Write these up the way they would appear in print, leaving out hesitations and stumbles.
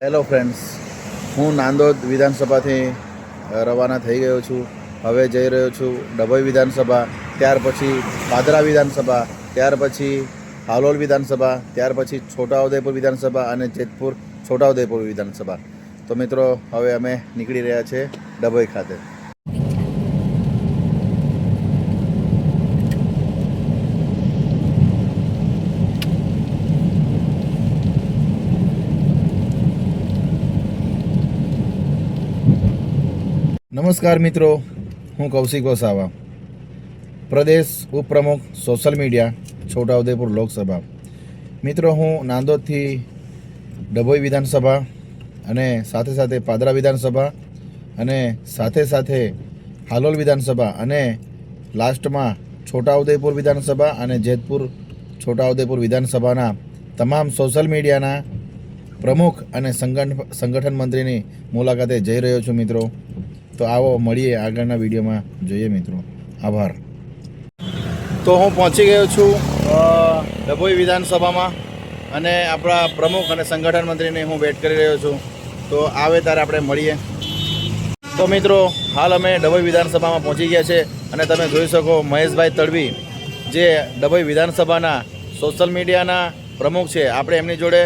Hello friends, હું નાંદોદ વિધાનસભાથી રવાના થઈ ગયો છું. હવે જઈ રહ્યો છું ડભોઈ વિધાનસભા, ત્યાર પછી પાદરા વિધાનસભા, ત્યાર પછી હાલોલ વિધાનસભા, ત્યાર પછી છોટાઉદેપુર વિધાનસભા અને જેતપુર છોટાઉદેપુર વિધાનસભા. તો મિત્રો, હવે અમે નીકળી રહ્યા છીએ ડભોઈ ખાતે. નમસ્કાર મિત્રો, હું કૌશિક વસાવા, પ્રદેશ ઉપપ્રમુખ સોશિયલ મીડિયા છોટાઉદેપુર લોકસભા. મિત્રો, હું નાંદોદથી ડભોઈ વિધાનસભા અને સાથે સાથે પાદરા વિધાનસભા અને સાથે હાલોલ વિધાનસભા અને લાસ્ટમાં છોટાઉદેપુર વિધાનસભા અને જેતપુર છોટાઉદેપુર વિધાનસભાના તમામ સોશિયલ મીડિયાના પ્રમુખ અને સંગઠન મંત્રીની મુલાકાતે જઈ રહ્યો છું મિત્રો. તો આવો મળીએ આગળના વિડીયોમાં, જોઈએ મિત્રો. આભાર. તો હું પહોંચી ગયો છું ડભોઈ વિધાનસભામાં અને આપણા પ્રમુખ અને સંગઠન મંત્રીને હું વેટ કરી રહ્યો છું. તો આવે ત્યારે આપણે મળીએ. તો મિત્રો, હાલ અમે ડભોઈ વિધાનસભામાં પહોંચી ગયા છે અને તમે જોઈ શકો મહેશભાઈ તડવી, જે ડભોઈ વિધાનસભાના સોશિયલ મીડિયાના પ્રમુખ છે. આપણે એમની જોડે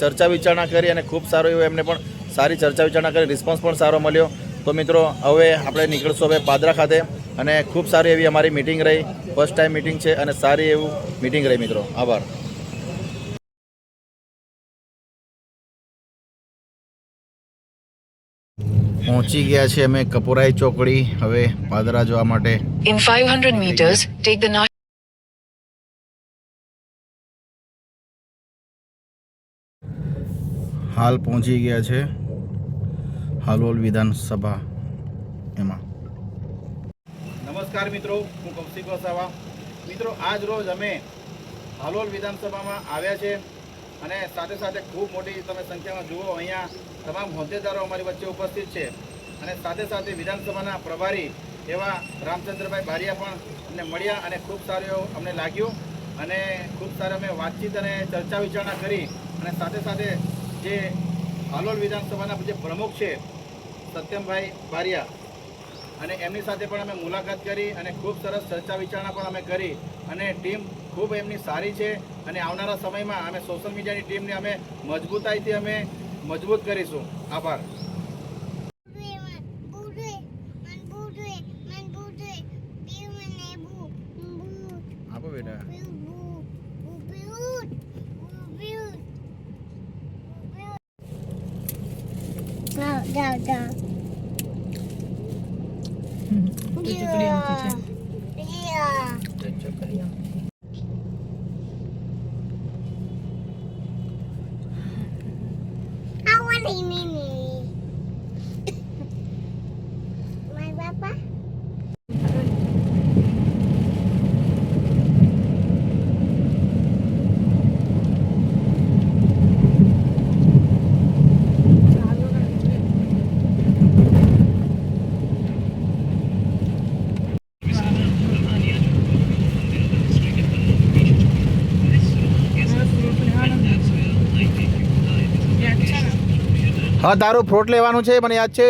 ચર્ચા વિચારણા કરી અને ખૂબ સારું એવું એમને પણ સારી ચર્ચા વિચારણા કરી, રિસ્પોન્સ પણ સારો મળ્યો. તો મિત્રો, હવે આપણે નીકળશું હવે પાદરા ખાતે અને ખૂબ સારી એવી અમારી મિટિંગ રહી. ફર્સ્ટ ટાઈમ મિટિંગ છે અને સારી એવું મિટિંગ રહી મિત્રો. આભાર. પહોંચી ગયા છે અમે કપુરાઈ ચોકડી હવે પાદરા જવા માટે. In 500 meters, take the હાલ પહોંચી ગયા છે હાલોલ વિધાનસભા એમાં. નમસ્કાર મિત્રો, હું કૌશિક વસાવા. મિત્રો, આજ રોજ અમે હાલોલ વિધાનસભામાં આવ્યા છે અને સાથે ખૂબ મોટી તમે સંખ્યામાં જુઓ, અહીંયા તમામ હોદ્દેદારો અમારી વચ્ચે ઉપસ્થિત છે અને સાથે વિધાનસભાના પ્રભારી એવા રામચંદ્રભાઈ બારિયા પણ અમને મળ્યા અને ખૂબ સારું એવું અમને લાગ્યું અને ખૂબ સારી અમે વાતચીત અને ચર્ચા વિચારણા કરી અને સાથે જે હાલોલ વિધાનસભાના જે પ્રમુખ છે સત્યમભાઈ બારિયા અને એમની સાથે પણ અમે મુલાકાત કરી અને ખૂબ સરસ ચર્ચા વિચારણા પણ અમે કરી અને ટીમ ખૂબ એમની સારી છે અને આવનારા સમયમાં અમે સોશિયલ મીડિયાની ટીમને અમે મજબૂતાઈથી અમે મજબૂત કરીશું. આભાર. આપો બેટા. હા, તારું ફ્રૂટ લેવાનું છે, મને યાદ છે.